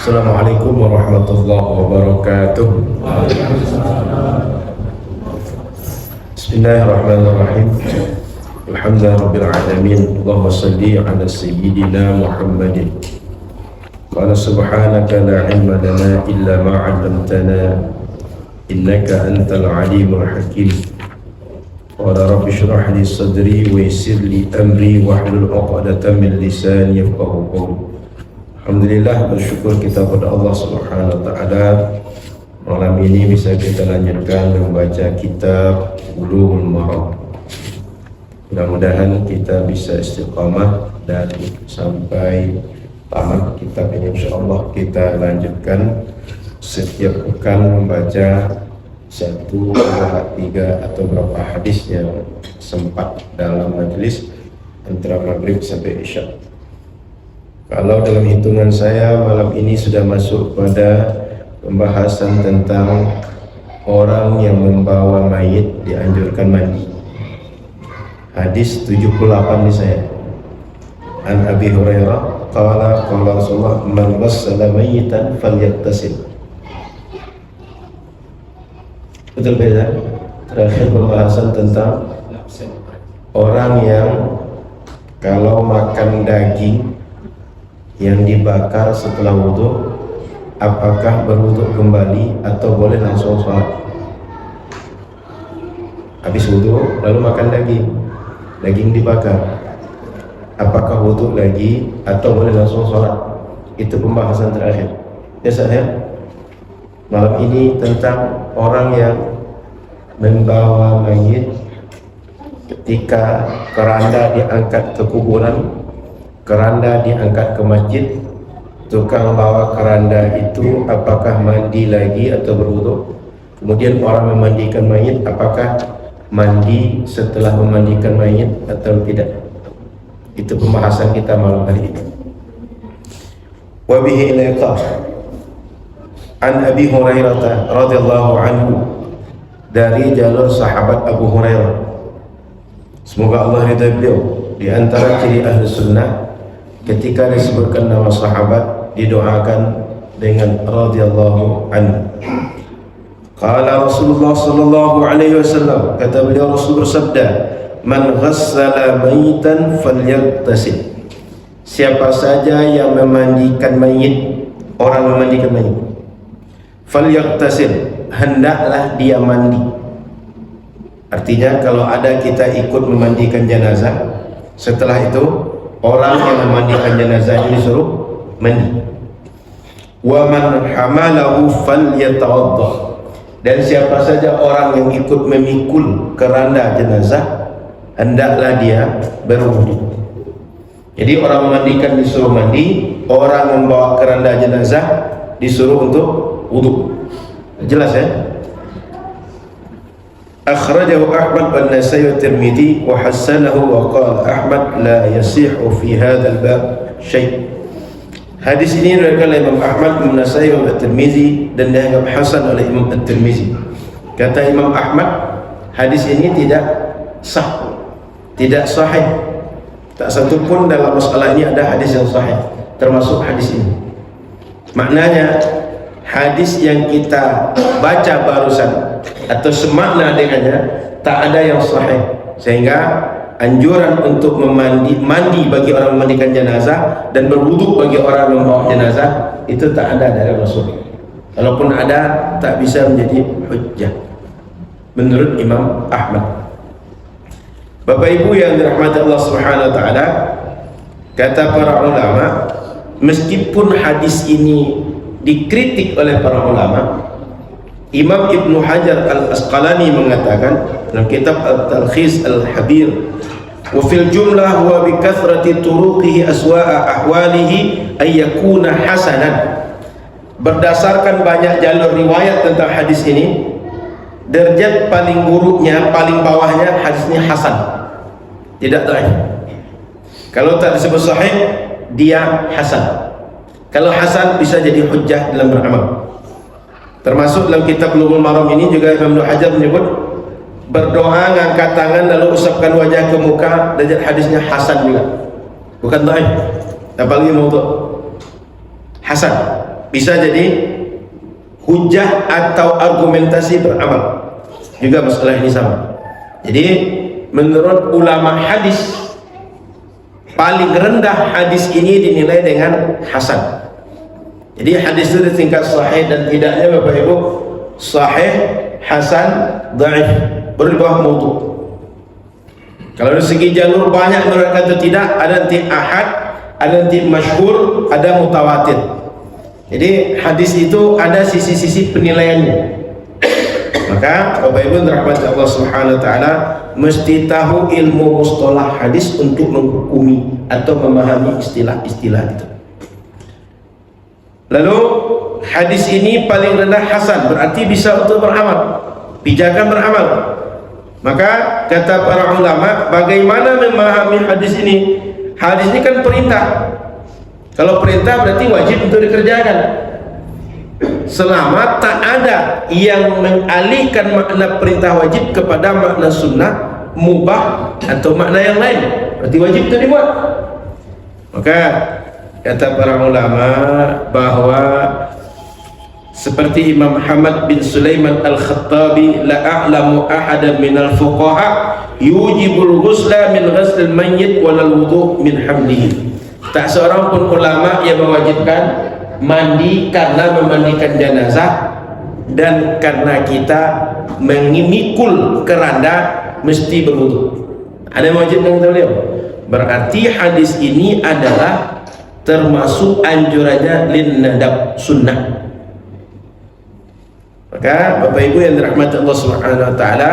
Assalamualaikum warahmatullahi wabarakatuh. Bismillahirrahmanirrahim. Alhamdulillahirabbil alamin. Allahumma shalli ala sayyidina Muhammadin. Qala subhanaka la ilma lana illa ma 'allamtana innaka antal alimul hakim. Qala rabbi shrah li sadri wa yassir li amri wahlul 'uqdatam min lisani yafqahu qawli. Alhamdulillah, bersyukur kita kepada Allah Subhanahu wa taala. Malam ini bisa kita lanjutkan membaca kitab Bulughul Maram. Mudah-mudahan kita bisa istiqamah dan sampai tamat kitab ini. Insyaallah kita lanjutkan setiap pekan membaca 1, 2, 3 atau berapa hadis yang sempat dalam majelis antara maghrib sampai isya. Kalau dalam hitungan saya malam ini sudah masuk pada pembahasan tentang orang yang membawa mayit dianjurkan mandi. Hadis 78 di saya. An Abi Hurairah qala qala Rasulullah man ghassala mayyitan falyaghtasil. Betul beda. Terakhir pembahasan tentang orang yang kalau makan daging yang dibakar setelah wudhu, apakah berwudhu kembali atau boleh langsung sholat? Habis wudhu lalu makan daging dibakar, apakah wudhu lagi atau boleh langsung sholat? Itu pembahasan terakhir. Ya saya malam ini tentang orang yang membawa mayit ketika keranda diangkat ke kuburan, keranda diangkat ke masjid. Tukang bawa keranda itu apakah mandi lagi atau berwudu? Kemudian orang memandikan mayit, apakah mandi setelah memandikan mayit atau tidak? Itu pembahasan kita malam hari ini. Wa bihi ilaiqah An Abi Hurairah radhiyallahu anhu, dari jalur sahabat Abu Hurairah, semoga Allah ridha beliau. Di antara ciri ahli sunnah, ketika disebutkan nama sahabat didoakan dengan radhiyallahu anhu. Qala Rasulullah sallallahu alaihi wasallam, kata beliau, Rasul bersabda, man ghassala mayitan falyaghtasil. Siapa saja yang memandikan mayit, orang memandikan mayit, falyaghtasil, hendaklah dia mandi. Artinya kalau ada kita ikut memandikan jenazah, setelah itu orang yang memandikan jenazah ini disuruh mandi. Wa man hamalahu falyatawaddah, dan siapa saja orang yang ikut memikul keranda jenazah, hendaklah dia berwudu. Jadi orang memandikan disuruh mandi, orang membawa keranda jenazah disuruh untuk wudu. Jelas ya? Akhrajahu Ahmad wa Nasai wa Tirmidzi wa hassanahu wa qala Ahmad la yasihu fi hadzal bab syai'. Hadis ini diriwayatkan oleh Imam Ahmad, Imam Nasai wa Tirmidzi, dan dianggap hasan oleh Imam At-Tirmidzi. Kata Imam Ahmad, hadis ini tidak sah, tidak sahih. Tak satu pun dalam masalah ini ada hadis yang sahih, termasuk hadis ini. Maknanya hadis yang kita baca barusan atau semakna dengannya tak ada yang sahih, sehingga anjuran untuk mandi bagi orang memandikan jenazah dan berwudu bagi orang membawa jenazah itu tak ada dari Rasul. Kalaupun ada, tak bisa menjadi hujjah menurut Imam Ahmad. Bapak Ibu yang dirahmati Allah Subhanahu wa taala, kata para ulama, meskipun hadis ini dikritik oleh para ulama, Imam Ibnu Hajar Al-Asqalani mengatakan dalam kitab Al-Talkhis Al-Habir, wa fil jumlah huwa bi kathrati turuqihi aswa'a ahwalihi ay yakuna hasanan. Berdasarkan banyak jalur riwayat tentang hadis ini, derajat paling buruknya, paling bawahnya hadisnya hasan, tidak dhaif. Kalau tak disebut sahih, dia hasan. Kalau hasan bisa jadi hujjah dalam beramal. Termasuk dalam kitab Bulughul Maram ini juga Imam Ibnu Hajar menyebut berdoa ngangkat tangan lalu usapkan wajah ke muka, derajat hadisnya hasan juga, bukan dhaif, apalagi maudhu', hasan. bisa jadi hujah atau argumentasi beramal. Juga masalah ini sama. Jadi menurut ulama hadis, paling rendah hadis ini dinilai dengan hasan. Jadi hadis itu tingkat sahih dan tidaknya Bapak Ibu, sahih, hasan, dhaif, baru di bawah maudhu. Kalau dari segi jalur banyak menurut itu tidak, ada nanti ahad, ada nanti masyhur, ada mutawatir. Jadi hadis itu ada sisi-sisi penilaiannya. Maka Bapak Ibu dirahmati Allah Subhanahu wa taala mesti tahu ilmu mustalah hadis untuk menghukumi atau memahami istilah-istilah itu. Lalu hadis ini paling rendah hasan, berarti bisa untuk beramal, pijakan beramal. Maka kata para ulama, bagaimana memahami hadis ini? Hadis ini kan perintah. Kalau perintah berarti wajib untuk dikerjakan. Selama tak ada yang mengalihkan makna perintah wajib kepada makna sunnah, mubah atau makna yang lain, berarti wajib itu dibuat. Maka kata para ulama bahwa seperti Imam Muhammad bin Sulaiman Al-Khattabi, la a'lamu ahadan minal fuqaha yujibul ghusla min ghuslil mayyit walal wudu min hamlihi. Tak seorang pun ulama yang mewajibkan mandi karena memandikan jenazah dan karena kita memikul keranda mesti berwudu. Ada yang mewajibkan kita beliau? Berarti hadis ini adalah termasuk anjurannya lin nadab, sunnah. Maka Bapak Ibu yang dirahmati Allah Subhanahu wa taala,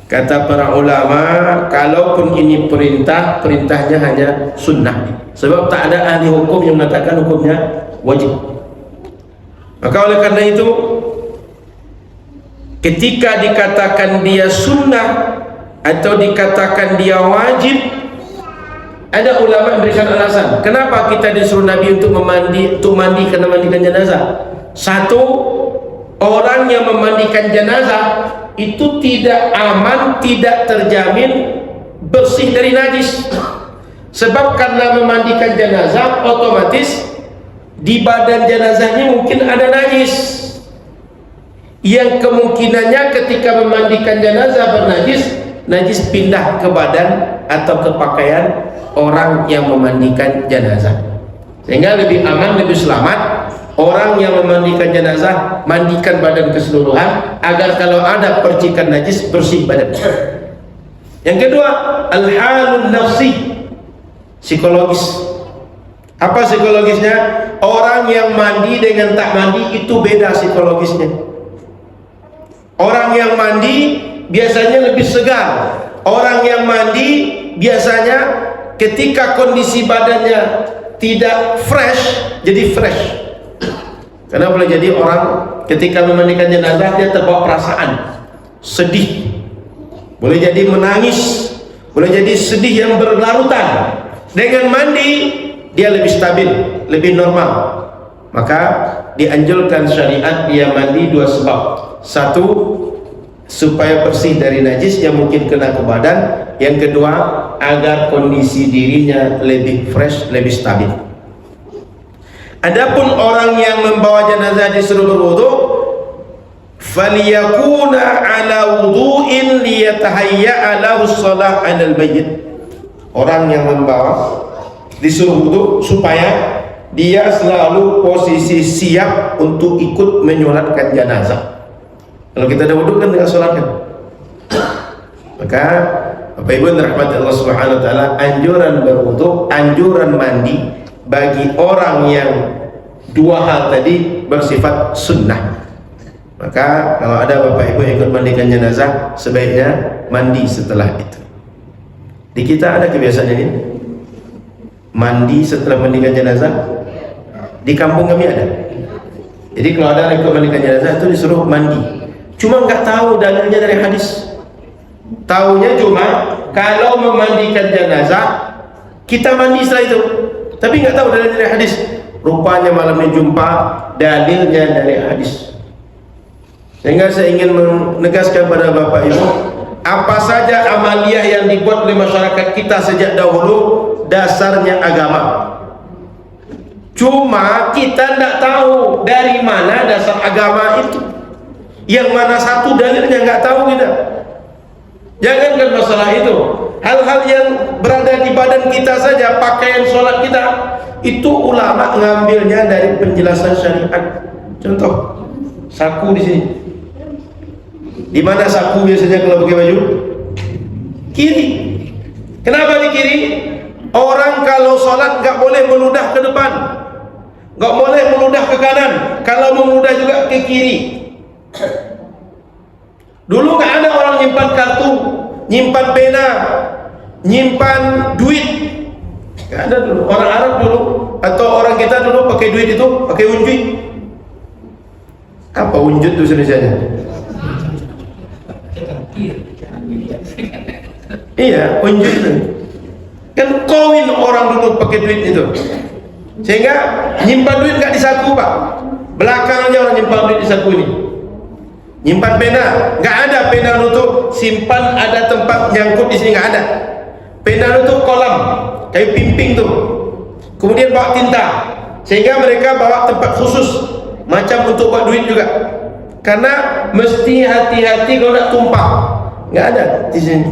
kata para ulama, kalaupun ini perintah, perintahnya hanya sunnah. Sebab tak ada ahli hukum yang mengatakan hukumnya wajib. Maka oleh karena itu, ketika dikatakan dia sunnah atau dikatakan dia wajib, ada ulama memberikan alasan kenapa kita disuruh Nabi untuk mandi karena mandikan jenazah. Satu, orang yang memandikan jenazah itu tidak aman, tidak terjamin bersih dari najis. Sebab karena memandikan jenazah, otomatis di badan jenazahnya mungkin ada najis, yang kemungkinannya ketika memandikan jenazah bernajis, najis pindah ke badan atau ke pakaian orang yang memandikan jenazah. Sehingga lebih aman, lebih selamat orang yang memandikan jenazah mandikan badan keseluruhan, agar kalau ada percikan najis bersih badan. Yang kedua, al-halun nafsi, psikologis. Apa psikologisnya? Orang yang mandi dengan tak mandi itu beda psikologisnya. Orang yang mandi biasanya lebih segar. Orang yang mandi biasanya ketika kondisi badannya tidak fresh, jadi fresh. Karena boleh jadi orang ketika memandikan jenazah dia terbawa perasaan sedih, boleh jadi menangis, boleh jadi sedih yang berlarutan. Dengan mandi dia lebih stabil, lebih normal. Maka dianjurkan syariat dia mandi dua sebab. Satu, supaya bersih dari najis yang mungkin kena ke badan. Yang kedua, agar kondisi dirinya lebih fresh, lebih stabil. Adapun orang yang membawa jenazah disuruh berwudu, faliyakuna ala wudu'in liyatahayya'a lahu shalah 'alal mayyit. Orang yang membawa disuruh wudu supaya dia selalu posisi siap untuk ikut menyolatkan jenazah. Kalau kita dah wudu kan tinggal solatkan. Maka Bapak Ibu dirahmati Allah Subhanahu wa taala, anjuran berwudu, anjuran mandi bagi orang yang dua hal tadi bersifat sunnah. Maka kalau ada Bapak Ibu yang ikut mandikan jenazah, sebaiknya mandi setelah itu. Di kita ada kebiasaan ini, mandi setelah mandikan jenazah. Di kampung kami ada. Jadi kalau ada yang ikut mandikan jenazah itu disuruh mandi. Cuma nggak tahu dalilnya dari hadis. Taunya cuma kalau memandikan jenazah kita mandi setelah itu, tapi nggak tahu dalilnya dari hadis. Rupanya malam ini jumpa dalilnya dari hadis. Sehingga saya ingin menegaskan pada Bapak Ibu, apa saja amaliyah yang dibuat oleh masyarakat kita sejak dahulu dasarnya agama. Cuma kita tidak tahu dari mana dasar agama itu. Yang mana satu dalilnya nggak tahu kita. Jangankan masalah itu, hal-hal yang berada di badan kita saja, pakaian sholat kita, itu ulama ngambilnya dari penjelasan syariat. Contoh, saku di sini. Di mana saku biasanya kalau pakai baju? Kiri. Kenapa di kiri? Orang kalau sholat nggak boleh meludah ke depan, nggak boleh meludah ke kanan. Kalau meludah juga ke kiri. Dulu nggak ada orang nyimpan kartu, nyimpan pena, nyimpan duit. Nggak ada dulu. Orang Arab dulu atau orang kita dulu pakai duit itu pakai unjut. Apa unjut itu sebenarnya? Iya, unjut itu. Kan koin orang dulu pakai duit itu. Sehingga nyimpan duit nggak di saku, Pak. Belakangnya orang nyimpan duit di saku ini. Nyimpan pena, nggak ada pena untuk simpan, ada tempat nyangkut di sini, nggak ada. Pena untuk kolam, kayak pimping tuh. Kemudian bawa tinta, sehingga mereka bawa tempat khusus, macam untuk buat duit juga. Karena mesti hati-hati kalau nak tumpah, nggak ada di sini.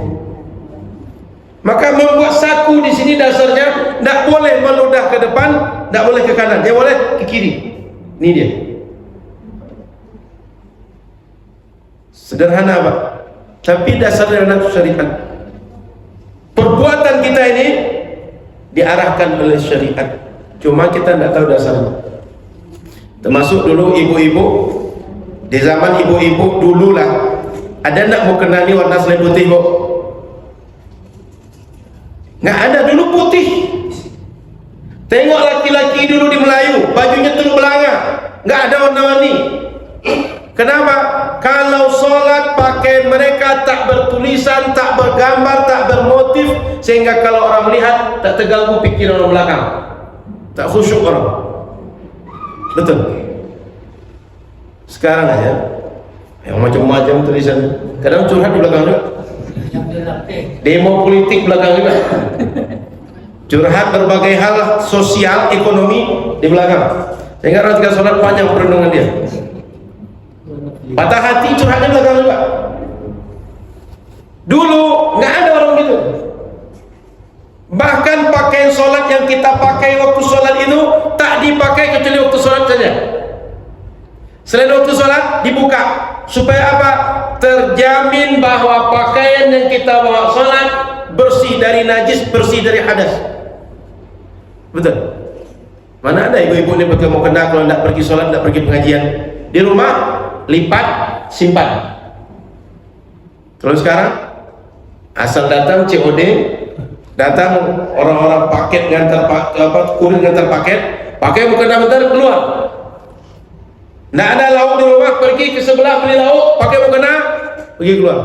Maka membuat saku di sini dasarnya tidak boleh meludah ke depan, tidak boleh ke kanan, dia boleh ke kiri. Ini dia. Sederhana, Pak. Tapi dasarnya adalah syariat. Perbuatan kita ini diarahkan oleh syariat. Cuma kita tidak tahu dasarnya. Termasuk dulu ibu-ibu, di zaman ibu-ibu dulu lah, ada nak mau kenali warna selain putih, Bu? Nggak ada, dulu putih. Tengok laki-laki dulu di Melayu, bajunya teluk belanga, nggak ada warna-warni. Kenapa? Kalau sholat pakaian mereka tak bertulisan, tak bergambar, tak bermotif, sehingga kalau orang melihat tak terganggu pikiran orang belakang, tak khusyuk orang. Betul. Sekarang aja yang macam-macam tulisan, kadang curhat di belakang juga. Demo politik belakang juga. Curhat berbagai hal sosial, ekonomi di belakang. Sehingga orang ketika sholat panjang perenungan dia. Patah hati curhatnya belakang juga. Dulu nggak ada orang gitu. Bahkan pakaian sholat yang kita pakai waktu sholat itu tak dipakai kecuali waktu sholat saja. Selain waktu sholat dibuka. Supaya apa? Terjamin bahwa pakaian yang kita bawa sholat bersih dari najis, bersih dari hadas. Betul. Mana ada ibu-ibu ini pakai mukena kalau tidak pergi sholat, tidak pergi pengajian. Di rumah lipat, simpan. Kalau sekarang asal datang COD, datang orang-orang paket ngantar kurir ngantar paket, pakai mukena bentar keluar. Nggak ada lauk di rumah, pergi ke sebelah beli lauk, pakai mukena, pergi keluar.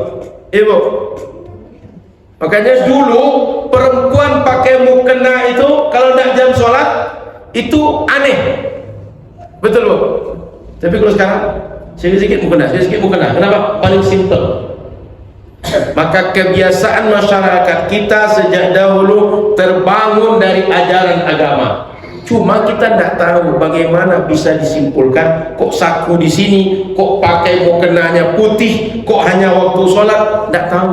Ibu. Makanya dulu perempuan pakai mukena itu kalau tidak jam sholat itu aneh. Betul, Bu? Tapi kalau sekarang sedikit mukena, sedikit mukena. Kenapa? Paling simple. Maka kebiasaan masyarakat kita sejak dahulu terbangun dari ajaran agama. Cuma kita tidak tahu bagaimana bisa disimpulkan kok saku di sini, kok pakai mukenanya putih, kok hanya waktu sholat, tidak tahu.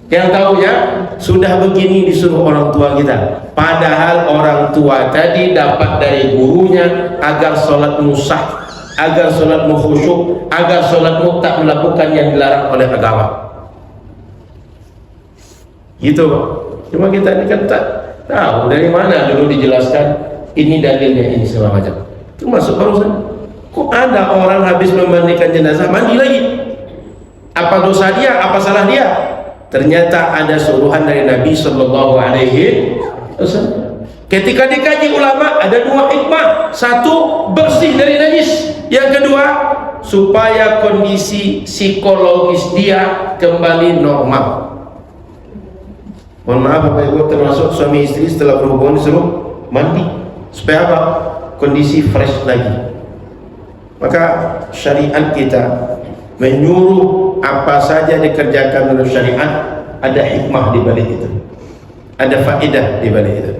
Yang tahunya sudah begini disuruh orang tua kita. Padahal orang tua tadi dapat dari gurunya agar sholatmu sah, agar sholatmu khusyuk, agar sholatmu tak melakukan yang dilarang oleh agama. Gitu, Pak. Cuma kita ini kan tak tahu dari mana dulu dijelaskan ini dalilnya ini segala macam. Itu masuk barusan. Kok ada orang habis memandikan jenazah mandi lagi? Apa dosa dia? Apa salah dia? Ternyata ada suruhan dari Nabi Sallallahu Alaihi Wasallam. Ketika dikaji ulama ada dua hikmah. Satu, bersih dari najis. Yang kedua, supaya kondisi psikologis dia kembali normal. Mohon maaf Bapak Ibu, termasuk suami istri setelah berhubungan disuruh mandi supaya apa? Kondisi fresh lagi. Maka syariat kita menyuruh apa saja dikerjakan menurut syariat, ada hikmah di balik itu, ada faedah di balik itu.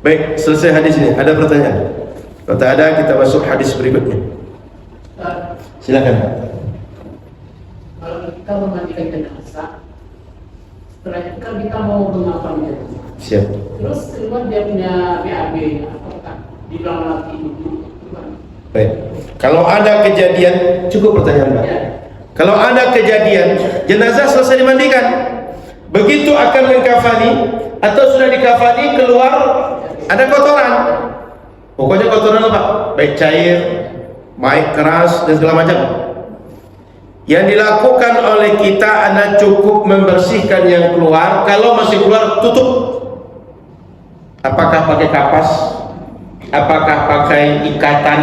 Baik, selesai hadis ini. Ada pertanyaan? Kalau tak ada, kita masuk hadis berikutnya. Silakan. Kalau kita memandikan jenazah, setelah itu kan kita mau mengapakannya. Siap. Terus keluar dia punya BAB, apakah dibilang mati itu? Baik. Kalau ada kejadian, cukup pertanyaan Pak. Ya. Kalau ada kejadian, jenazah selesai dimandikan, begitu akan mengkafani atau sudah dikafani, keluar ada kotoran. Pokoknya kotoran apa? Baik cair, baik keras dan segala macam. Yang dilakukan oleh kita adalah cukup membersihkan yang keluar. Kalau masih keluar, tutup. Apakah pakai kapas, apakah pakai ikatan,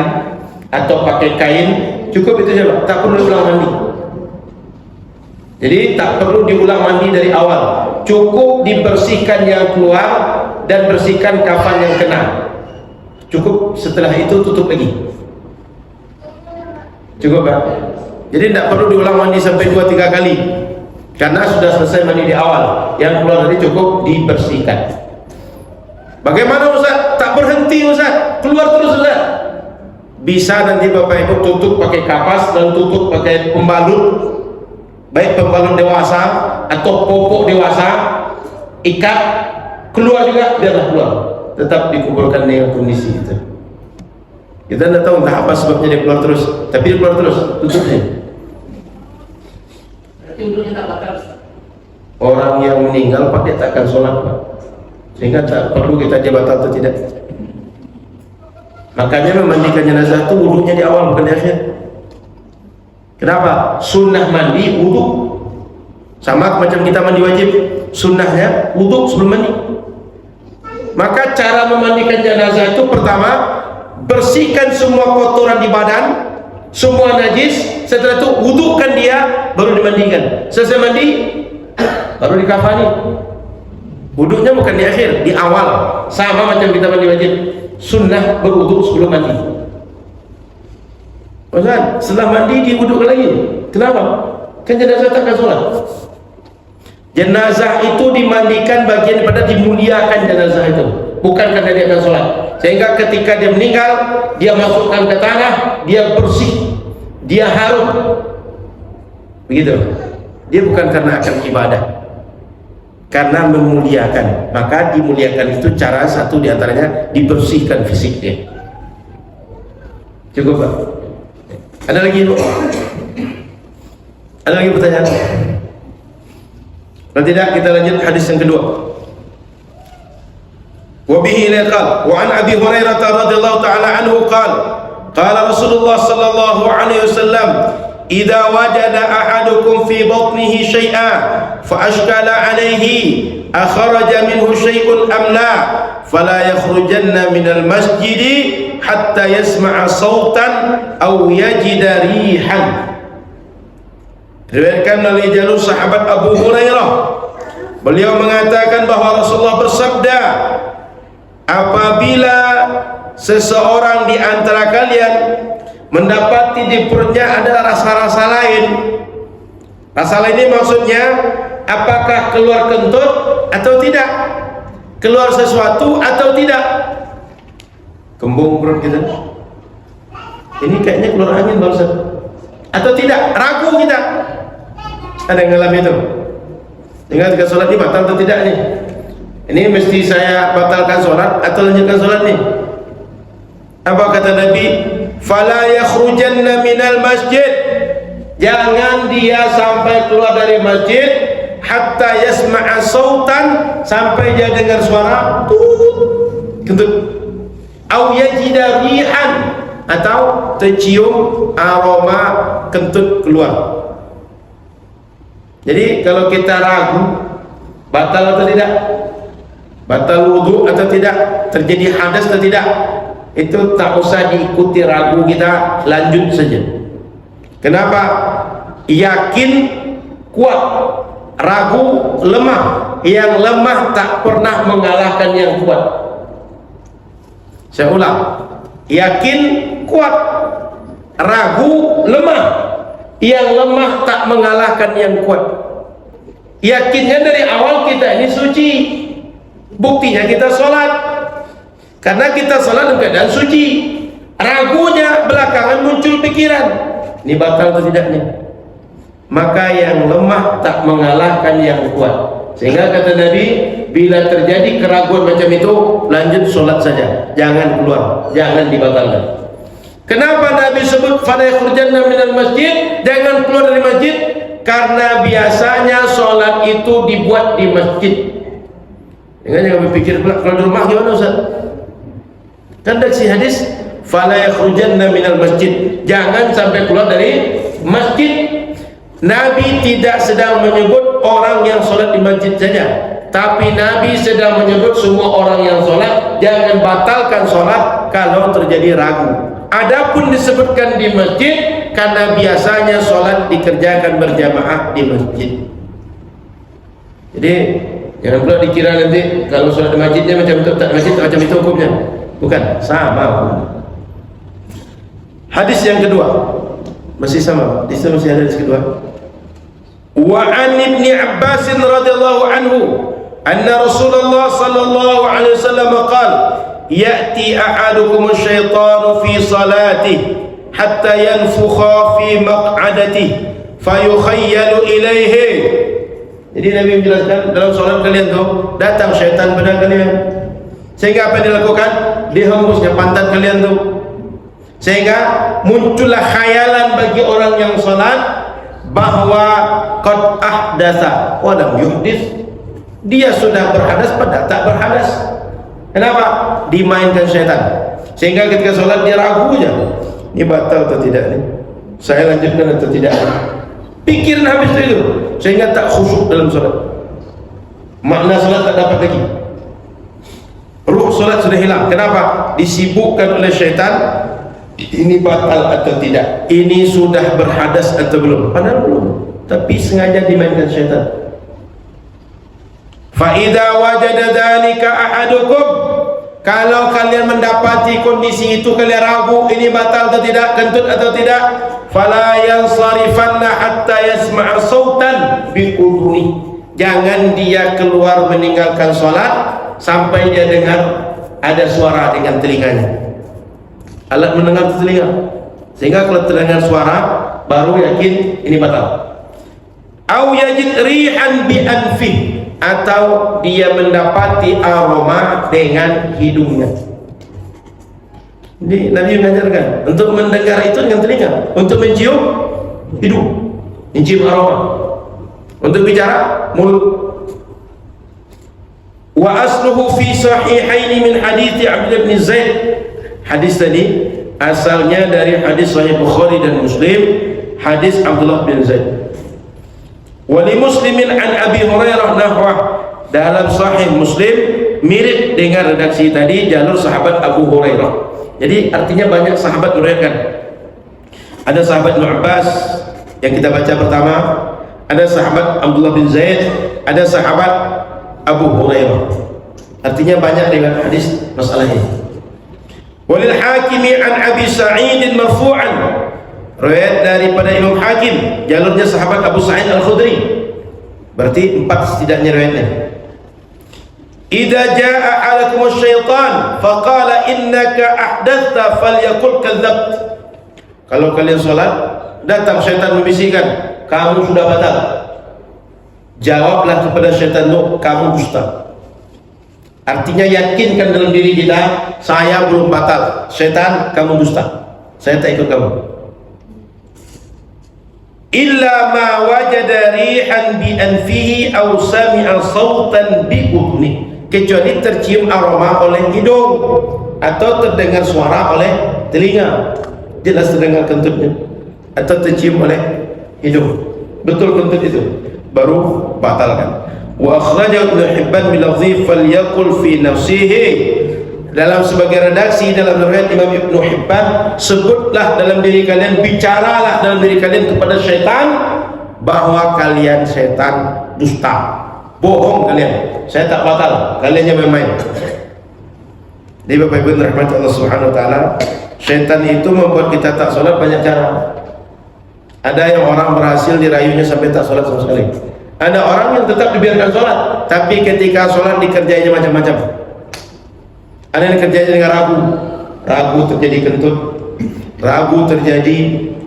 atau pakai kain, cukup itu saja, tak perlu diulang mandi. Jadi tak perlu diulang mandi dari awal, cukup dibersihkan yang keluar dan bersihkan kafan yang kena. Cukup, setelah itu tutup lagi. Cukup Pak? Jadi tidak perlu diulang mandi sampai 2-3 kali, karena sudah selesai mandi di awal. Yang keluar tadi cukup dibersihkan. Bagaimana Ustaz? Tak berhenti Ustaz, keluar terus Ustaz. Bisa nanti Bapak Ibu tutup pakai kapas dan tutup pakai pembalut, baik pembalut dewasa atau popok dewasa, ikat, keluar juga, biarlah keluar, tetap dikuburkan dengan kondisi itu. Kita tidak tahu entah apa sebabnya dia keluar terus, tapi dia keluar terus, tutupnya. Berarti wudhunya tak batal. Orang yang meninggal Pak, dia tak akan sholat Pak, sehingga tak perlu kita dia batal atau tidak. Makanya memandikan jenazah itu wudhunya di awal, bukan di akhir. Kenapa? Sunnah mandi wudhu, sama macam kita mandi wajib, sunnahnya wudhu sebelum mandi. Maka cara memandikan jenazah itu, pertama, bersihkan semua kotoran di badan, semua najis. Setelah itu wudhukan dia, baru dimandikan. Selesai mandi, baru dikafani. Wudhunya bukan di akhir, di awal, sama macam kita mandi wajib. Sunnah berwudhu sebelum mandi. Ustaz, setelah mandi diwudhukan lagi. Kenapa? Kan jenazah takkan sholat. Jenazah itu dimandikan bagian daripada dimuliakan jenazah itu, bukan karena dia akan sholat. Sehingga ketika dia meninggal, dia masukkan ke tanah, dia bersih, dia harum. Begitu. Dia bukan karena akan ibadah, karena memuliakan. Maka dimuliakan itu cara satu diantaranya dibersihkan fisik dia. Cukup Pak? Ada lagi Bu? Ada lagi pertanyaan? Kalau tidak, kita lanjut hadis yang kedua. Wa bihi qala wa an Abi Hurairah radhiyallahu ta'ala anhu qala Rasulullah sallallahu alaihi wasallam, idza wajada ahadukum fi batnihi syai'an fa ashkala alaihi akhraja minhu syai'un am la fala yakhrujanna minal masjidi hatta yasma'a sautan aw yajida rihan. Diriwayatkan oleh jalur sahabat Abu Hurairah, beliau mengatakan bahwa Rasulullah bersabda, apabila seseorang di antara kalian mendapati di perutnya ada rasa-rasa lain. Rasa lain ini maksudnya apakah keluar kentut atau tidak, keluar sesuatu atau tidak. Kembung perut kita, ini kayaknya keluar angin Pak Ustaz, atau tidak, ragu kita. Ada yang ngalami itu? Tinggal ketika sholat ini batal atau tidak nih? Ini mesti saya batalkan sholat atau lanjutkan sholat nih? Apa kata Nabi? Fala yakhrujanna minal masjid, jangan dia sampai keluar dari masjid hatta yasma'a sautan, sampai dia dengar suara kentut, au yajida rihan, atau tercium aroma kentut keluar. Jadi kalau kita ragu batal atau tidak, batal wudhu atau tidak, terjadi hadas atau tidak, itu tak usah diikuti ragu kita, lanjut saja. Kenapa? Yakin kuat, ragu lemah. Yang lemah tak pernah mengalahkan yang kuat. Saya ulang, yakin kuat, ragu lemah. Yang lemah tak mengalahkan yang kuat. Yakinnya dari awal kita ini suci, buktinya kita sholat, karena kita sholat dalam keadaan suci. Ragunya belakangan muncul pikiran, ini batal atau tidak nih? Maka yang lemah tak mengalahkan yang kuat. Sehingga kata Nabi, bila terjadi keraguan macam itu, lanjut sholat saja, jangan keluar, jangan dibatalkan. Kenapa Nabi sebut fala yakhrujanna minal masjid, jangan keluar dari masjid? Karena biasanya sholat itu dibuat di masjid. Jangan berpikir pula kalau di rumah gimana Ustaz? Kan dari si hadis fala yakhrujanna minal masjid, jangan sampai keluar dari masjid. Nabi tidak sedang menyebut orang yang sholat di masjid saja, tapi Nabi sedang menyebut semua orang yang sholat. Jangan batalkan sholat kalau terjadi ragu. Adapun disebutkan di masjid karena biasanya sholat dikerjakan berjamaah di masjid. Jadi jangan pula dikira nanti kalau sholat di masjidnya macam itu, tak masjid macam itu hukumnya. Bukan, sama hukumnya. Hadis yang kedua masih sama, hadis masih ada hadis kedua. Wa an Ibni Abbas radhiyallahu anhu anna Rasulullah sallallahu alaihi wasallam qala ya'ti ahadukum asy-syaitanu fi salatihi hatta yanfukha fi maq'adatihi fayukhayyalu ilaihi. Jadi Nabi menjelaskan dalam salat kalian tuh datang syaitan pada kalian, sehingga apa yang dilakukan? Dihembusnya pantat kalian tuh, sehingga muncullah khayalan bagi orang yang salat bahwa qad ahdatsa wa lam yuhdits, dia sudah berhadas padahal tak berhadas. Kenapa? Dimainkan syaitan, sehingga ketika sholat dia ragu aja, ini batal atau tidak nih, saya lanjutkan atau tidak. Pikiran habis itu, sehingga tak khusyuk dalam sholat, makna sholat tak dapat lagi, ruh sholat sudah hilang. Kenapa? Disibukkan oleh syaitan. Ini batal atau tidak, ini sudah berhadas atau belum, padahal belum, tapi sengaja dimainkan syaitan. Fa idza wajada dzalika ahadukum, kalau kalian mendapati kondisi itu, kalian ragu ini batal atau tidak, kentut atau tidak, fala yansarifanna hatta yasma'a sautan bi udhuni, jangan dia keluar meninggalkan salat sampai dia dengar ada suara dengan telinganya. Alat mendengar telinga, sehingga kalau terdengar suara baru yakin ini batal. Au yajid rihan bi anfi, atau dia mendapati aroma dengan hidungnya. Jadi Nabi mengajarkan untuk mendengar itu dengan telinga, untuk mencium hidung, mencium aroma, untuk bicara mulut. Wa asluhu fi sahihaini min hadits Abdullah bin Zaid. Hadis tadi asalnya dari hadis Sahih Bukhari dan Muslim, hadis Abdullah bin Zaid. Wa li Muslimin an Abi Hurairah nahwah, dalam Sahih Muslim mirip dengan redaksi tadi, jalur sahabat Abu Hurairah. Jadi artinya banyak sahabat meriwayatkan. Ada sahabat Ibnu Abbas yang kita baca pertama, ada sahabat Abdullah bin Zaid, ada sahabat Abu Hurairah. Artinya banyak dengan hadis masalah ini. Walil Hakimi an Abi Sa'id marfu'an, riwayat daripada Imam Hakim, jalurnya sahabat Abu Sa'id Al-Khudri. Berarti 4 setidaknya riwayatnya. Idza jaa'a 'alaikum asy-syaitan faqala innaka ahdatsa falyaqul kadzabt. Kalau kalian salat, datang syaitan membisikkan, kamu sudah batal. Jawablah kepada syaitan itu, kamu dusta. Artinya yakinkan dalam diri kita, saya belum batal. Syaitan, kamu dusta, saya tak ikut kamu. Illa ma wajada rihan bi anfihi aw sami'a sautan bi udhni, kecuali tercium aroma oleh hidung atau terdengar suara oleh telinga, jelas terdengar kentutnya, atau tercium oleh hidung, betul kentut itu, baru batalkan. Wa akhrajahu Ibnu Hibban min lafzi falyaqul fi nafsihi, dalam sebagai redaksi dalam riwayat Imam Ibnu Hibban, sebutlah dalam diri kalian, bicaralah dalam diri kalian kepada syaitan bahwa kalian syaitan dusta, bohong kalian, saya tak batal, kalian yang main-main. Jadi Bapak Ibu rahmat Allah Subhanahu wa taala, syaitan itu membuat kita tak sholat banyak cara. Ada yang orang berhasil dirayunya sampai tak sholat sama sekali. Ada orang yang tetap dibiarkan sholat, tapi ketika sholat dikerjainya macam-macam. Ada yang dikerjainya dengan ragu, ragu terjadi kentut, ragu terjadi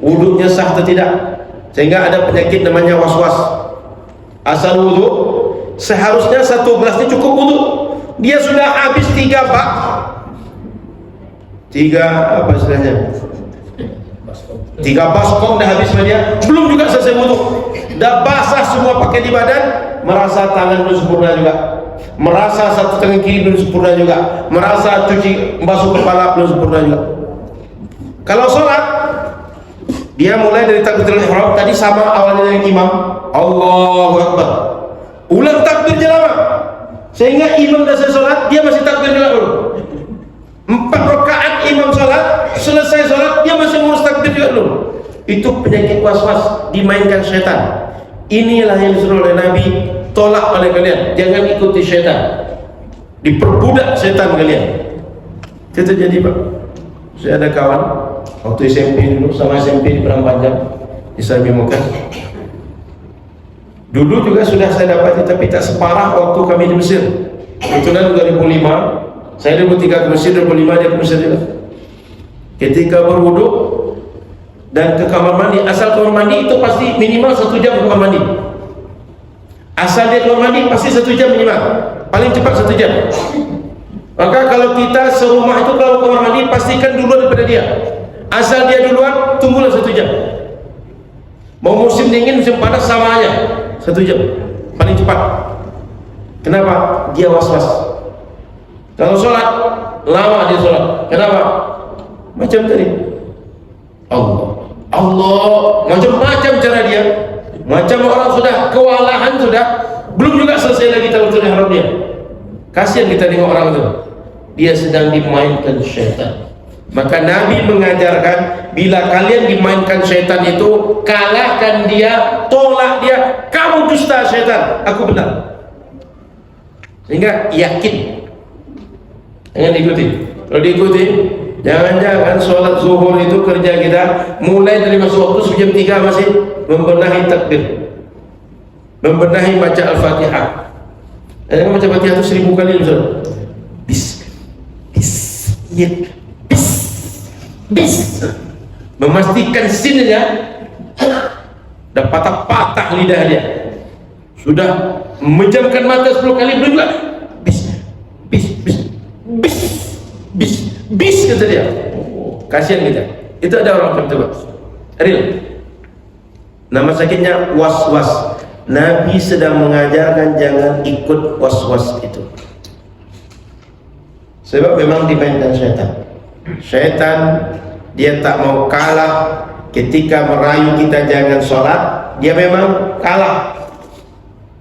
wuduknya sah atau tidak, sehingga ada penyakit namanya was-was. Asal wuduk seharusnya 1 gelas ini cukup wuduk, dia sudah habis 3 bak, 3 apa istilahnya, 3 baskom dah habis dia, belum juga selesai wuduk, dah basah semua pakai di badan, merasa tangan belum sempurna juga, merasa satu tangan kiri belum sempurna juga, merasa cuci basuh kepala belum sempurna juga. Kalau sholat, dia mulai dari takbiratul ihram tadi sama awalnya dengan imam, Allahu Akbar, ulang takbirnya lama, sehingga imam dah selesai sholat, dia masih takbir juga dulu. 4 rakaat imam sholat, selesai sholat dia masih ngurus takbir juga dulu. Itu penyakit was-was, dimainkan syaitan. Inilah yang disuruh oleh Nabi, tolak oleh kalian, jangan ikuti syaitan, diperbudak syaitan kalian. Itu terjadi Pak. Saya ada kawan waktu SMP dulu, sama SMP di Perang Panjang di Sami Mekah. Dulu juga sudah saya dapati, tapi tak separah waktu kami di Mesir. Kebetulan 2005 saya 2003 ke Mesir, 2005 dia ke Mesir juga. Ketika berwuduk dan ke kamar mandi, asal kamar mandi itu pasti minimal 1 jam ke kamar mandi. Asal dia kamar mandi pasti 1 jam minimal, paling cepat 1 jam. Maka kalau kita serumah itu kalau kamar mandi pastikan duluan daripada dia. Asal dia duluan, tunggulah 1 jam. Mau musim dingin musim panas sama aja, 1 jam paling cepat. Kenapa? Dia was-was. Kalau sholat lama dia sholat, kenapa? Macam tadi, Allah macam-macam cara dia, macam orang sudah kewalahan, sudah belum juga selesai lagi takbiratul ihram dia. Kasihan kita tengok orang itu, dia sedang dimainkan syaitan. Maka Nabi mengajarkan, bila kalian dimainkan syaitan itu, kalahkan dia, tolak dia, kamu dusta syaitan, aku benar. Sehingga yakin, jangan diikuti. Kalau diikuti, jangan-jangan sholat zuhur itu kerja kita mulai dari masuk waktu jam 3 masih membenahi takbir, membenahi baca Al-Fatihah. Jangan baca Fatihah itu 1000 kali Ustaz. Bis, memastikan sinnya dan patah-patah lidah dia. Sudah memejamkan mata 10 kali belum juga. Bis kata dia. Kasihan kita. Itu ada orang macam itu Pak. Real. Nama sakitnya was-was. Nabi sedang mengajarkan jangan ikut was-was itu. Sebab memang dimainkan syaitan. Syaitan dia tak mau kalah ketika merayu kita jangan sholat. Dia memang kalah,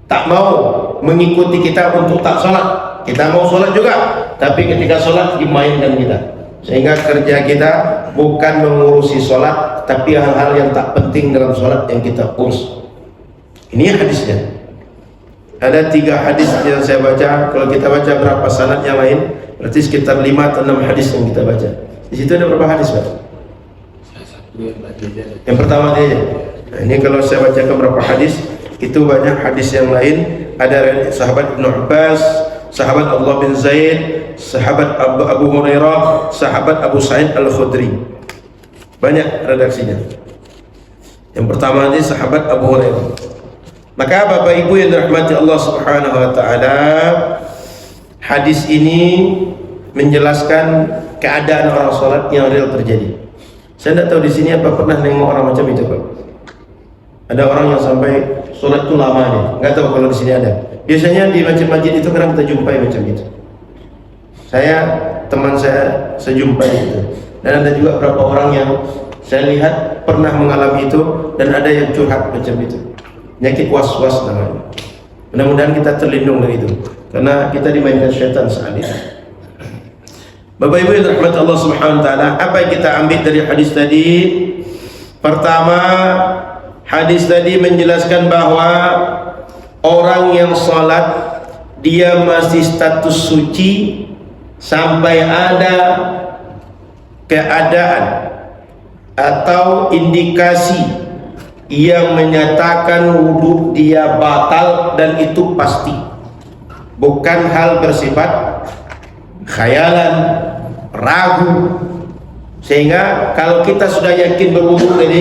tak mau mengikuti kita untuk tak sholat. Kita mau sholat juga, tapi ketika sholat dimainkan kita, sehingga kerja kita bukan mengurusi sholat, tapi hal-hal yang tak penting dalam sholat yang kita urus. Ini hadisnya. Ada 3 hadis yang saya baca. Kalau kita baca berapa sanad yang lain, berarti sekitar 5 atau 6 hadis yang kita baca. Di situ ada berapa hadis Pak? Yang pertama dia. Nah, ini kalau saya bacakan berapa hadis, itu banyak hadis yang lain. Ada sahabat Ibnu Abbas, sahabat Allah bin Zaid, sahabat Abu Hurairah, sahabat Abu Sa'id Al-Khudri. Banyak redaksinya. Yang pertama ini sahabat Abu Hurairah. Maka Bapak Ibu yang dirahmati Allah Subhanahu wa taala, hadis ini menjelaskan keadaan orang sholat yang real terjadi. Saya tidak tahu di sini apa pernah nengok orang macam itu Pak. Ada orang yang sampai sholat itu lama nih, nggak tahu kalau di sini ada. Biasanya di masjid-masjid itu kadang kita jumpai macam itu. Teman saya jumpai itu. Dan ada juga beberapa orang yang saya lihat pernah mengalami itu, dan ada yang curhat macam itu. Penyakit was-was namanya. Mudah-mudahan kita terlindung dari itu, karena kita dimainkan syaitan saat itu. Bapak Ibu yang dirahmati Allah Subhanahu wa taala, apa yang kita ambil dari hadis tadi? Pertama, hadis tadi menjelaskan bahwa orang yang sholat dia masih status suci sampai ada keadaan atau indikasi yang menyatakan wudhu dia batal, dan itu pasti, bukan hal bersifat khayalan, ragu. Sehingga kalau kita sudah yakin berwudu tadi,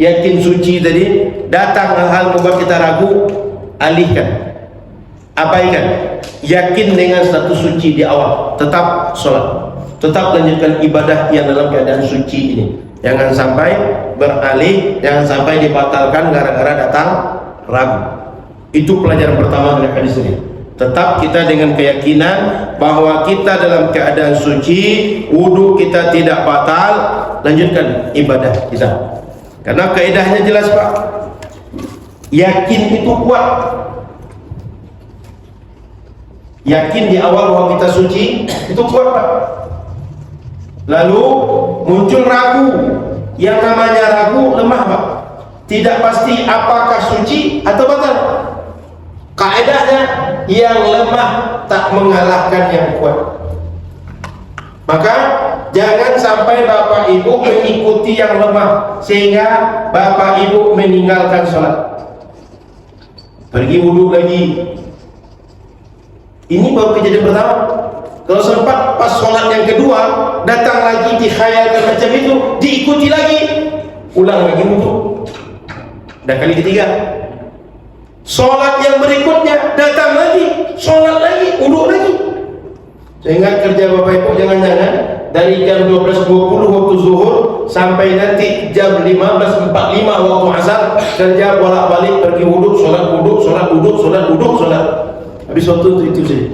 yakin suci tadi, datang hal-hal membuat kita ragu, alihkan, abaikan. Yakin dengan status suci di awal, tetap sholat, tetap lanjutkan ibadah yang dalam keadaan suci ini. Jangan sampai beralih, jangan sampai dibatalkan gara-gara datang ragu. Itu pelajaran pertama dari hadis ini. Tetap kita dengan keyakinan bahwa kita dalam keadaan suci, wudu kita tidak batal, lanjutkan ibadah kita. Karena kaidahnya jelas Pak, yakin itu kuat. Yakin di awal bahwa kita suci itu kuat Pak. Lalu muncul ragu. Yang namanya ragu lemah Pak. Tidak pasti apakah suci atau batal. Kaidahnya yang lemah tak mengalahkan yang kuat. Maka jangan sampai Bapak Ibu mengikuti yang lemah sehingga Bapak Ibu meninggalkan sholat, pergi wudhu lagi. Ini baru kejadian pertama. Kalau sempat pas sholat yang kedua datang lagi dikhayalkan macam itu, diikuti lagi, ulang lagi wudhu. Dan kali ketiga sholat yang berikutnya datang lagi, sholat lagi, wudhu lagi. Sehingga kerja Bapak Ibu jangan-jangan dari jam 12.20 waktu zuhur sampai nanti jam 15.45 waktu asar, kerja bolak-balik, pergi wudhu, sholat wudhu, sholat wudhu, sholat wudhu, sholat. Habis waktu itu saja.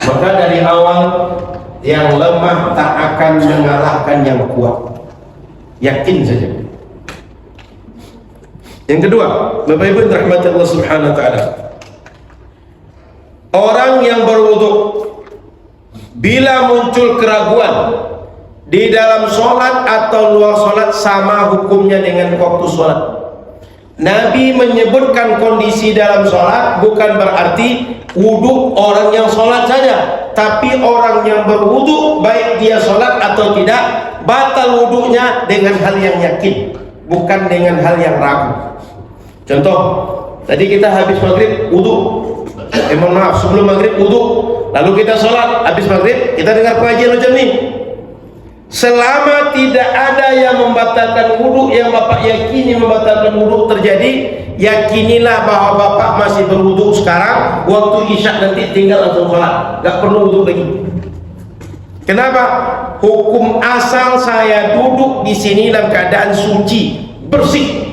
Maka dari awal yang lemah tak akan mengalahkan yang kuat. Yakin saja. Yang kedua, Bapak Ibu yang dirahmati Allah Subhanahu wa taala. Orang yang berwudu bila muncul keraguan di dalam sholat atau luar sholat, sama hukumnya dengan waktu sholat. Nabi menyebutkan kondisi dalam sholat bukan berarti wudu orang yang sholat saja, tapi orang yang berwudu baik dia sholat atau tidak, batal wudunya dengan hal yang yakin, bukan dengan hal yang ragu. Contoh, tadi kita habis maghrib wudu, mohon maaf, sebelum maghrib wudu, lalu kita sholat, habis maghrib kita dengar pengajian macam ni. Selama tidak ada yang membatalkan wudu, yang Bapak yakini membatalkan wudu terjadi, yakinilah bahwa Bapak masih berwudu sekarang, waktu isya nanti tinggal langsung sholat, gak perlu wudu lagi. Kenapa? Hukum asal saya duduk di sini dalam keadaan suci, bersih.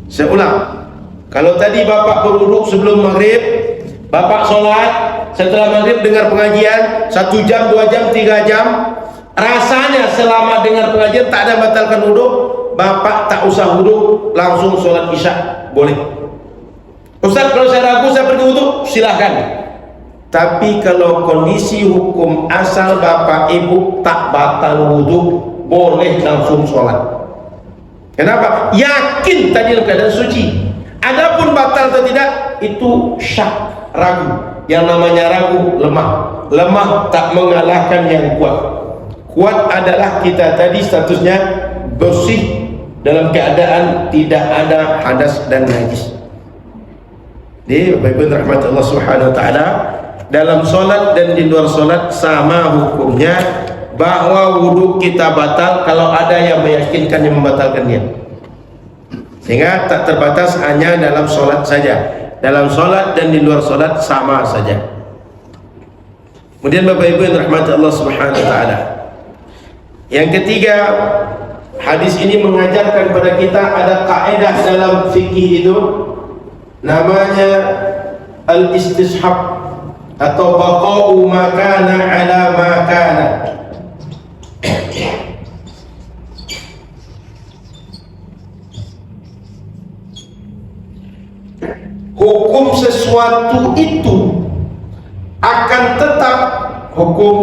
Saya ulang, kalau tadi Bapak berwudu sebelum maghrib, Bapak sholat, setelah maghrib dengar pengajian 1 jam, 2 jam, 3 jam, rasanya selama dengar pengajian tak ada batalkan wudu, Bapak tak usah wudu, langsung sholat isya, boleh. Ustaz, kalau saya ragu saya pergi wudu, silahkan. Tapi kalau kondisi hukum asal Bapak Ibu tak batal wudu, boleh langsung sholat. Kenapa? Yakin tadi dalam keadaan suci. Adapun batal atau tidak, itu syak, ragu. Yang namanya ragu lemah. Lemah tak mengalahkan yang kuat. Kuat adalah kita tadi statusnya bersih dalam keadaan tidak ada hadas dan najis. Jadi Bapak Ibu rahmat Allah Subhanahu wa taala, dalam solat dan di luar solat sama hukumnya, bahwa wudu kita batal kalau ada yang meyakinkan yang membatalkannya. Sehingga tak terbatas hanya dalam solat saja. Dalam solat dan di luar solat sama saja. Kemudian Bapak Ibu yang rahmati Allah Subhanahu wa taala, yang ketiga, hadis ini mengajarkan kepada kita ada kaidah dalam fikih itu namanya al-istishab atau baqa'u ma kana ala ma kana. Hukum sesuatu itu akan tetap hukum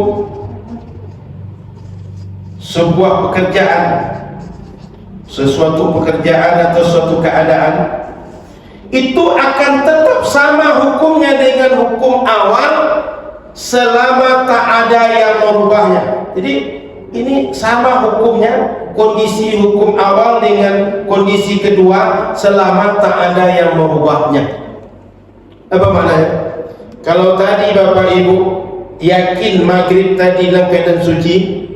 sebuah pekerjaan, sesuatu pekerjaan atau suatu keadaan itu akan tetap sama hukumnya dengan hukum awal selama tak ada yang merubahnya. Jadi ini sama hukumnya, kondisi hukum awal dengan kondisi kedua selama tak ada yang merubahnya. Apa maknanya? Kalau tadi Bapak Ibu yakin maghrib tadi dalam keadaan suci,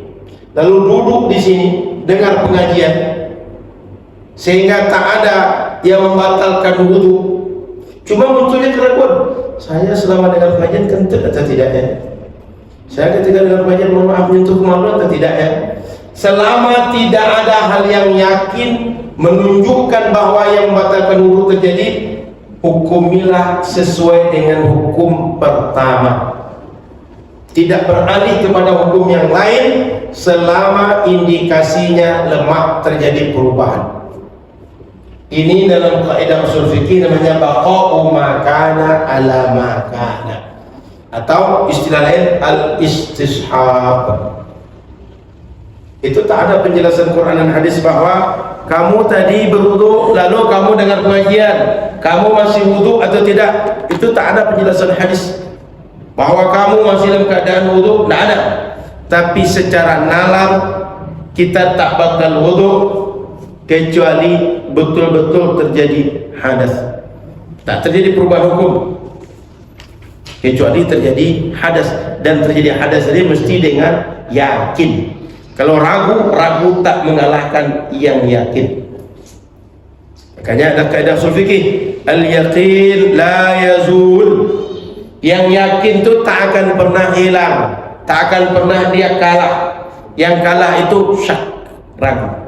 lalu duduk di sini dengar pengajian sehingga tak ada yang membatalkan wudu, cuma munculnya keraguan, saya selama dengar pengajian kentut atau tidak ya? Saya ketika dengar pengajian mohon maaf menyentuh kemaluan atau tidak ya? Selama tidak ada hal yang yakin menunjukkan bahwa yang membatalkan wudu terjadi, hukumilah sesuai dengan hukum pertama, tidak beralih kepada hukum yang lain selama indikasinya lemak terjadi perubahan. Ini dalam kaidah usul fikih namanya baqa'u ma kana ala ma kana, atau istilah lain al-istishab. Itu tak ada penjelasan Quran dan hadis bahwa kamu tadi berwudu lalu kamu dengar pengajian, kamu masih wudu atau tidak. Itu tak ada penjelasan hadis bahwa kamu masih dalam keadaan wudu, tidak ada. Tapi secara nalar kita tak bakal wudu kecuali betul-betul terjadi hadas. Tak terjadi perubahan hukum kecuali terjadi hadas, dan terjadi hadas ini mesti dengan yakin. Kalau ragu tak mengalahkan yang yakin. Makanya ada kaidah usul fikih, al-yaqin la yazul. Yang yakin itu tak akan pernah hilang, tak akan pernah dia kalah. Yang kalah itu syak, ragu.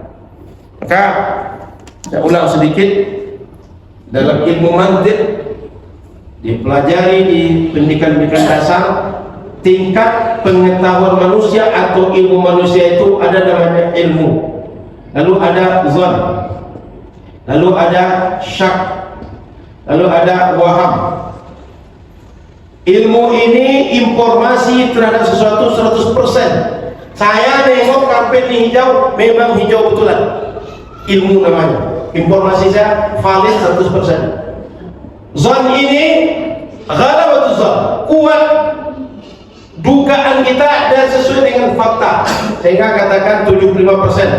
Maka saya ulang sedikit, dalam ilmu mantiq dipelajari di pendidikan-pendidikan dasar, tingkat pengetahuan manusia atau ilmu manusia itu ada namanya ilmu, lalu ada zon, lalu ada syak, lalu ada waham. Ilmu ini informasi terhadap sesuatu 100%. Saya nengok karpet ini hijau, memang hijau betulan. Ilmu namanya. Informasi saya valid 100%. Zon ini ghalabatul zon, kuat dugaan kita dan sesuai dengan fakta, sehingga katakan 75%.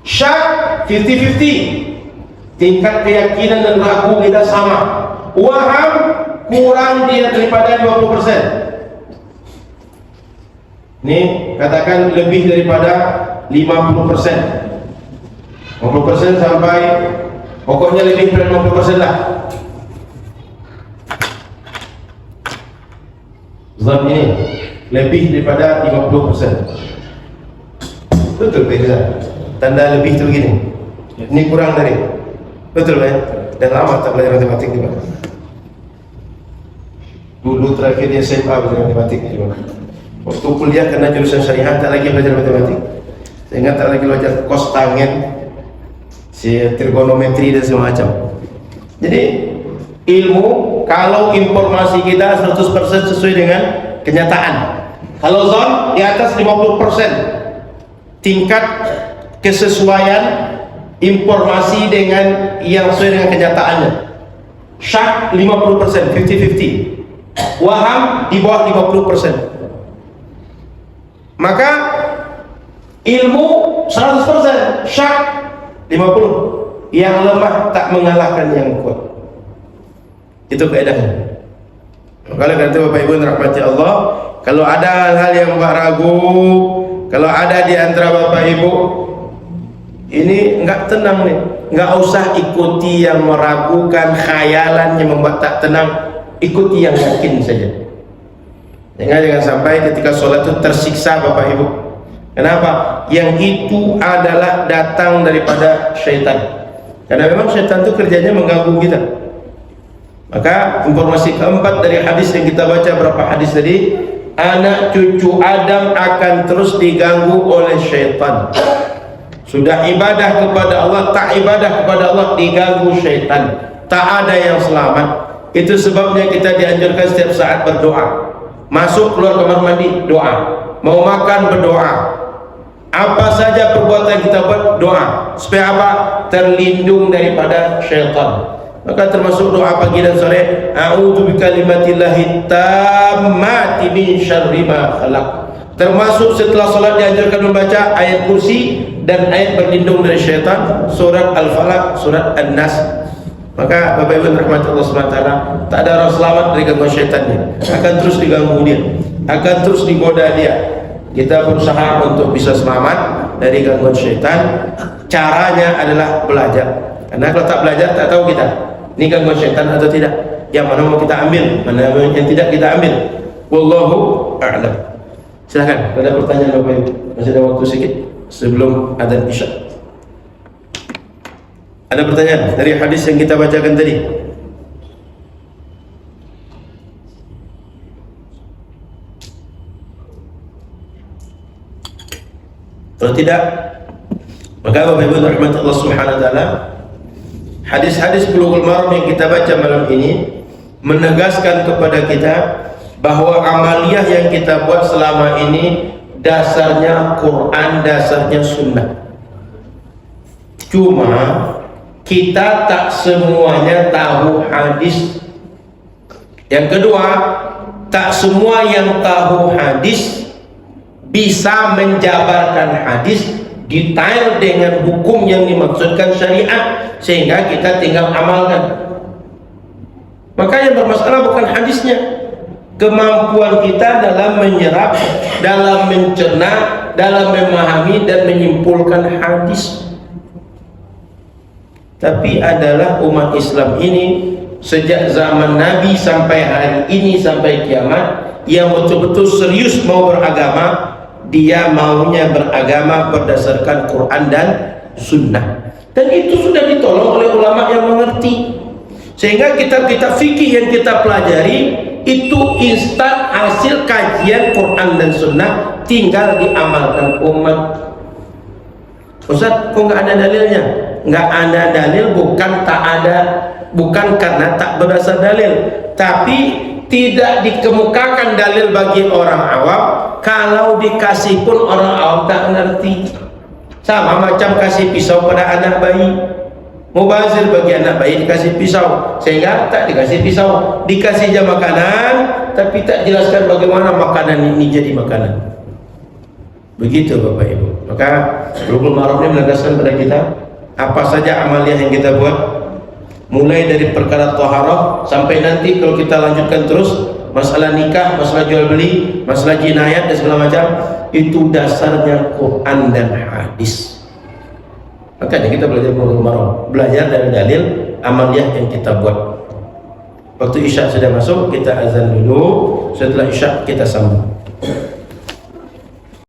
Syak 50-50, tingkat keyakinan dan ragu kita sama. Waham kurang dia daripada 50%. Ini katakan lebih daripada 50%. 50% sampai pokoknya lebih dari 50% lah. Zon ini lebih daripada 50%. Betul beda. Tanda lebih itu begini. Ini kurang dari. Betul ya? Dan lama tak belajar matematik di mana. Dulu terakhir di SMA belajar matematik di mana. Waktu kuliah karena jurusan syariah tak lagi belajar matematik. Sehingga tak lagi belajar cos tangen, trigonometri dan semacam. Jadi ilmu kalau informasi kita 100% sesuai dengan kenyataan. Kalau zon di atas 50%, tingkat kesesuaian informasi dengan yang sesuai dengan kenyataannya. Syak 50%, 50-50. Waham di bawah 50%. Maka ilmu 100%, syak 50%. Yang lemah tak mengalahkan yang kuat. Itu kaedahnya. Kalau kata Bapak Ibu rahmati Allah, kalau ada hal-hal yang Mbak ragu, kalau ada di antara Bapak Ibu ini enggak tenang nih, enggak usah ikuti yang meragukan, khayalan yang membuat tak tenang, ikuti yang yakin saja. Jangan sampai ketika sholat itu tersiksa Bapak Ibu. Kenapa? Yang itu adalah datang daripada syaitan. Karena memang syaitan itu kerjanya mengganggu kita. Maka informasi keempat dari hadis yang kita baca, berapa hadis tadi, anak cucu Adam akan terus diganggu oleh syaitan. Sudah ibadah kepada Allah, tak ibadah kepada Allah, diganggu syaitan. Tak ada yang selamat. Itu sebabnya kita dianjurkan setiap saat berdoa. Masuk keluar kamar mandi, doa. Mau makan, berdoa. Apa saja perbuatan kita buat, doa. Supaya apa? Terlindung daripada syaitan. Maka termasuk doa pagi dan sore, a'udzu bikalimatillahi tammati min syarri ma khalaq. Termasuk setelah salat dianjurkan membaca ayat kursi dan ayat berlindung dari syaitan, surat Al-Falaq, surat An-Nas. Maka Bapak Ibu rahmat Allah SWT, tak ada orang selamat dari gangguan syaitannya. Akan terus diganggu dia, akan terus digoda dia. Kita berusaha untuk bisa selamat dari gangguan syaitan. Caranya adalah belajar. Karena kalau tak belajar, tak tahu kita ini gangguan syaitan atau tidak. Yang mana mau kita ambil, mana yang tidak kita ambil. Wallahu a'lam. Silakan, ada pertanyaan Bapak Ibu. Masih ada waktu sedikit sebelum adzan Isya. Ada pertanyaan dari hadis yang kita bacakan tadi? Kalau tidak, maka Bapak Ibu rahmat Allah Subhanahu wa taala, hadis-hadis Bulughul Maram yang kita baca malam ini menegaskan kepada kita bahwa amaliyah yang kita buat selama ini dasarnya Quran, dasarnya sunnah. Cuma kita tak semuanya tahu hadis. Yang kedua, tak semua yang tahu hadis bisa menjabarkan hadis detail dengan hukum yang dimaksudkan syariat sehingga kita tinggal amalkan. Maka yang bermasalah bukan hadisnya, kemampuan kita dalam menyerap, dalam mencerna, dalam memahami dan menyimpulkan hadis. Tapi adalah umat Islam ini sejak zaman Nabi sampai hari ini, sampai kiamat, yang betul-betul serius mau beragama. Dia maunya beragama berdasarkan Quran dan Sunnah, dan itu sudah ditolong oleh ulama yang mengerti, sehingga kitab-kitab fikih yang kita pelajari itu instan hasil kajian Quran dan Sunnah, tinggal diamalkan umat. Ustaz, kok nggak ada dalilnya? Nggak ada dalil bukan tak ada, bukan karena tak berdasar dalil, tapi tidak dikemukakan dalil bagi orang awam. Kalau dikasih pun orang awam tak ngerti. Sama macam kasih pisau pada anak bayi, mubazir bagi anak bayi dikasih pisau, sehingga tak dikasih pisau. Dikasih aja makanan, tapi tak jelaskan bagaimana makanan ini jadi makanan. Begitu Bapak Ibu. Maka Bulughul Maram ini menegaskan pada kita apa saja amaliyah yang kita buat, mulai dari perkara taharah sampai nanti kalau kita lanjutkan terus masalah nikah, masalah jual beli, masalah jinayat dan segala macam, itu dasarnya Quran dan hadis. Makanya kita belajar Bulughul Maram, belajar dari dalil amaliyah yang kita buat. Waktu Isya sudah masuk, kita azan dulu, setelah Isya kita sambung.